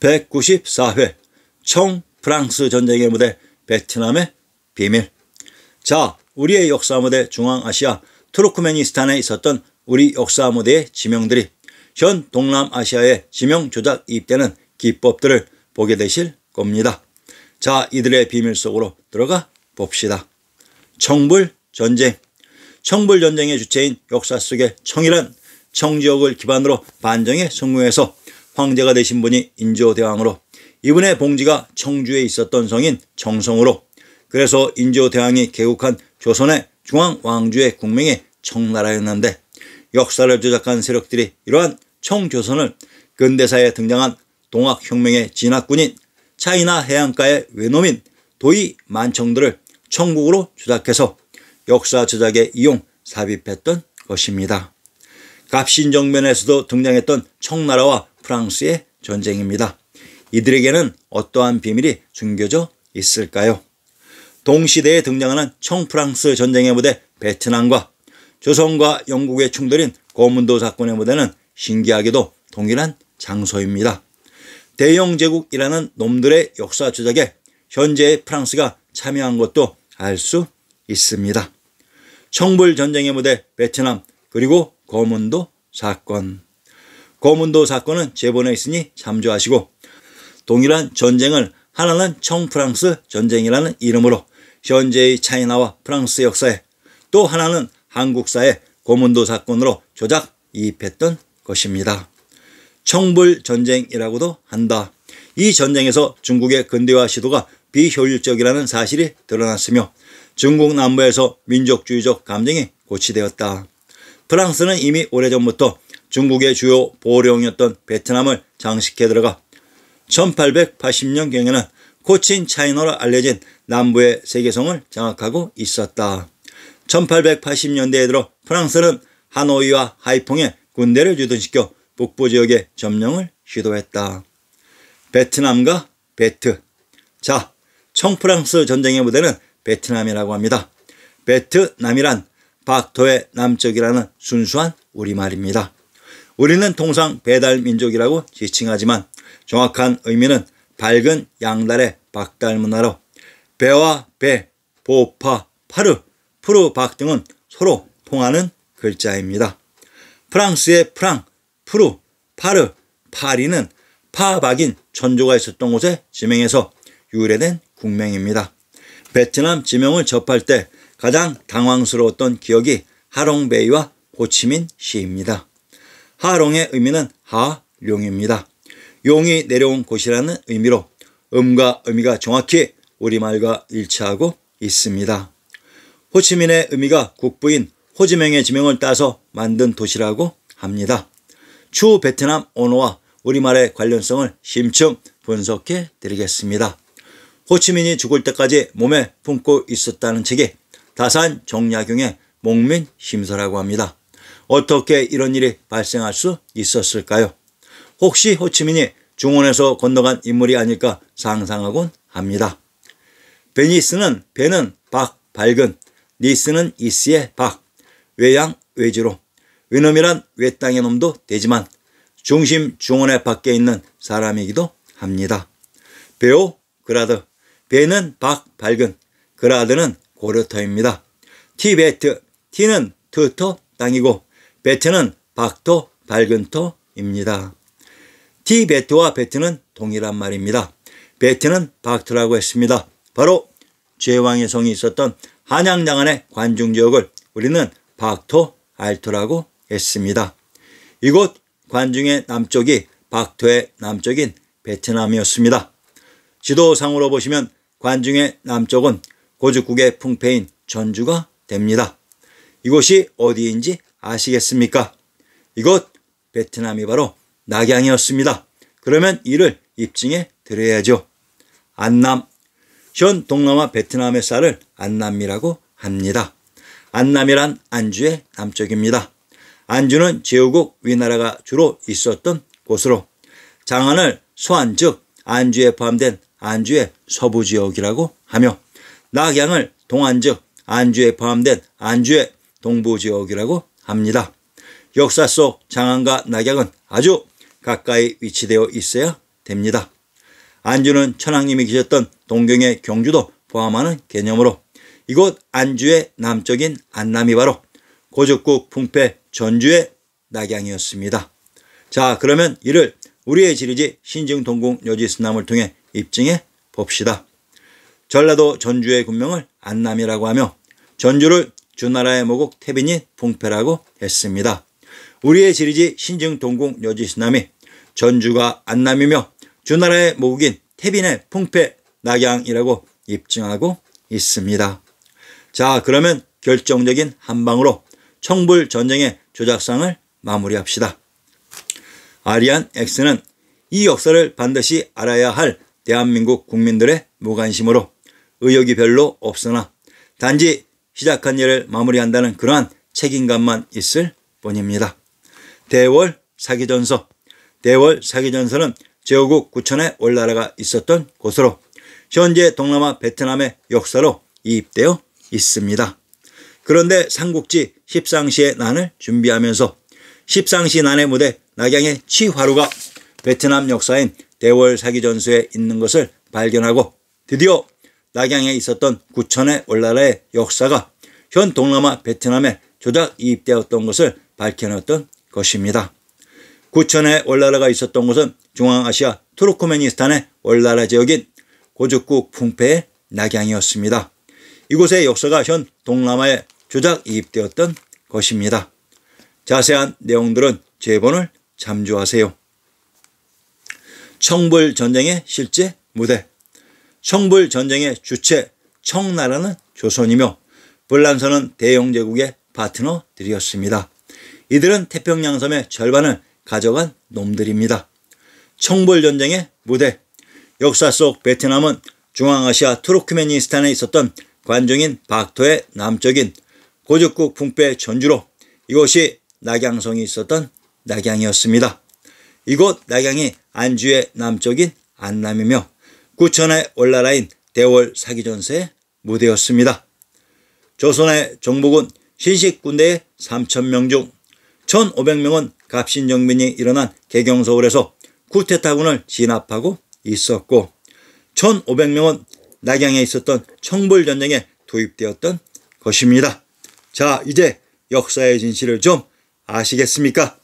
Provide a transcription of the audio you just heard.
194회 청프랑스 전쟁의 무대 베트남의 비밀. 자, 우리의 역사 무대 중앙아시아 투르크메니스탄에 있었던 우리 역사 무대의 지명들이 현 동남아시아에 지명 조작 이입되는 기법들을 보게 되실 겁니다. 자, 이들의 비밀 속으로 들어가 봅시다. 청불전쟁. 청불전쟁의 주체인 역사 속의 청이란 청지역을 기반으로 반정에 성공해서 황제가 되신 분이 인조대왕으로, 이분의 봉지가 청주에 있었던 성인 청성으로, 그래서 인조대왕이 개국한 조선의 중앙왕조의 국명이 청나라였는데, 역사를 조작한 세력들이 이러한 청조선을 근대사에 등장한 동학혁명의 진압군인 차이나 해안가의 외놈인 도이 만청들을 청국으로 조작해서 역사 조작에 이용 삽입했던 것입니다. 갑신정변에서도 등장했던 청나라와 프랑스의 전쟁입니다. 이들에게는 어떠한 비밀이 숨겨져 있을까요? 동시대에 등장하는 청프랑스 전쟁의 무대 베트남과 조선과 영국의 충돌인 고문도 사건의 무대는 신기하게도 동일한 장소입니다. 대영제국이라는 놈들의 역사 조작에 현재의 프랑스가 참여한 것도 알 수 있습니다. 청불전쟁의 무대 베트남, 그리고 고문도 사건. 고문도 사건은 제본에 있으니 참조하시고, 동일한 전쟁을 하나는 청프랑스 전쟁이라는 이름으로 현재의 차이나와 프랑스 역사에, 또 하나는 한국사에 고문도 사건으로 조작 이입했던 것입니다. 청불전쟁이라고도 한다. 이 전쟁에서 중국의 근대화 시도가 비효율적이라는 사실이 드러났으며 중국 남부에서 민족주의적 감정이 고취되었다. 프랑스는 이미 오래전부터 중국의 주요 보령이었던 베트남을 장식해 들어가 1880년경에는 코친 차이나로 알려진 남부의 세계성을 장악하고 있었다. 1880년대에 들어 프랑스는 하노이와 하이퐁에 군대를 주둔시켜 북부 지역의 점령을 시도했다. 베트남과 베트. 자, 청프랑스 전쟁의 무대는 베트남이라고 합니다. 베트남이란 박토의 남쪽이라는 순수한 우리말입니다. 우리는 통상 배달민족이라고 지칭하지만 정확한 의미는 밝은 양달의 박달 문화로, 배와 배, 보파, 파르, 푸르, 박 등은 서로 통하는 글자입니다. 프랑스의 프랑, 푸르, 파르, 파리는 파박인 천조가 있었던 곳의 지명에서 유래된 국명입니다. 베트남 지명을 접할 때 가장 당황스러웠던 기억이 하롱베이와 호치민 시입니다. 하롱의 의미는 하룡입니다. 용이 내려온 곳이라는 의미로 음과 의미가 정확히 우리말과 일치하고 있습니다. 호치민의 의미가 국부인 호지명의 지명을 따서 만든 도시라고 합니다. 추 베트남 언어와 우리말의 관련성을 심층 분석해 드리겠습니다. 호치민이 죽을 때까지 몸에 품고 있었다는 책이 다산 정약용의 목민심서라고 합니다. 어떻게 이런 일이 발생할 수 있었을까요? 혹시 호치민이 중원에서 건너간 인물이 아닐까 상상하곤 합니다. 베니스는 배는 박, 밝은, 니스는 이스의 박, 외양, 외지로, 외놈이란 외땅의 놈도 되지만 중심 중원의 밖에 있는 사람이기도 합니다. 베오 그라드, 베는 박, 밝은, 그라드는 고르터입니다. 티베트, 티는 트터, 땅이고 베트는 박토, 밝은 터입니다. 티베트와 베트는 동일한 말입니다. 베트는 박토라고 했습니다. 바로 제왕의 성이 있었던 한양장안의 관중지역을 우리는 박토, 알토라고 했습니다. 이곳 관중의 남쪽이 박토의 남쪽인 베트남이었습니다. 지도상으로 보시면 관중의 남쪽은 고죽국의 풍패인 전주가 됩니다. 이곳이 어디인지 아시겠습니까? 이곳 베트남이 바로 낙양이었습니다. 그러면 이를 입증해 드려야죠. 안남. 현 동남아 베트남의 쌀을 안남이라고 합니다. 안남이란 안주의 남쪽입니다. 안주는 제후국 위나라가 주로 있었던 곳으로, 장안을 소안 즉 안주에 포함된 안주의 서부 지역이라고 하며, 낙양을 동안 즉 안주에 포함된 안주의 동부 지역이라고 합니다. 역사 속 장안과 낙양은 아주 가까이 위치되어 있어야 됩니다. 안주는 천황님이 계셨던 동경의 경주도 포함하는 개념으로 이곳 안주의 남쪽인 안남이 바로 고죽국 풍패 전주의 낙양이었습니다. 자, 그러면 이를 우리의 지리지 신증동궁 여지스남을 통해 입증해 봅시다. 전라도 전주의 군명을 안남이라고 하며 전주를 주나라의 모국 태빈이 풍패라고 했습니다. 우리의 지리지 신증동궁 여지스남이 전주가 안남이며 주나라의 모국인 태빈의 풍패 낙양이라고 입증하고 있습니다. 자, 그러면 결정적인 한 방으로 청불전쟁의 조작상을 마무리합시다. 아리안 X는 이 역사를 반드시 알아야 할 대한민국 국민들의 무관심으로 의욕이 별로 없으나 단지 시작한 일을 마무리한다는 그러한 책임감만 있을 뿐입니다. 대월 사기전서. 대월 사기전서는 제후국 구천에 올나라가 있었던 곳으로 현재 동남아 베트남의 역사로 이입되어 있습니다. 그런데 삼국지 십상시의 난을 준비하면서 십상시 난의 무대 낙양의 치화루가 베트남 역사인 대월 사기전서에 있는 것을 발견하고 드디어 낙양에 있었던 구천의 올나라의 역사가 현 동남아 베트남에 조작 이입되었던 것을 밝혀냈던 것입니다. 구천의 올나라가 있었던 곳은 중앙아시아 투르크메니스탄의 올나라 지역인 고죽국 풍패의 낙양이었습니다. 이곳의 역사가 현 동남아에 조작 이입되었던 것입니다. 자세한 내용들은 제본을 참조하세요. 청불전쟁의 실제 무대. 청불전쟁의 주체 청나라는 조선이며 불란서는 대영제국의 파트너들이었습니다. 이들은 태평양섬의 절반을 가져간 놈들입니다. 청불전쟁의 무대. 역사 속 베트남은 중앙아시아 투르크메니스탄에 있었던 관중인 박토의 남쪽인 고죽국 풍패 전주로 이곳이 낙양성이 있었던 낙양이었습니다. 이곳 낙양이 안주의 남쪽인 안남이며 구천의 올나라인 대월 사기전서의 무대였습니다. 조선의 정복은 신식군대의 3,000명 중 1,500명은 갑신정변이 일어난 개경서울에서 쿠데타군을 진압하고 있었고 1,500명은 낙양에 있었던 청불전쟁에 투입되었던 것입니다. 자, 이제 역사의 진실을 좀 아시겠습니까?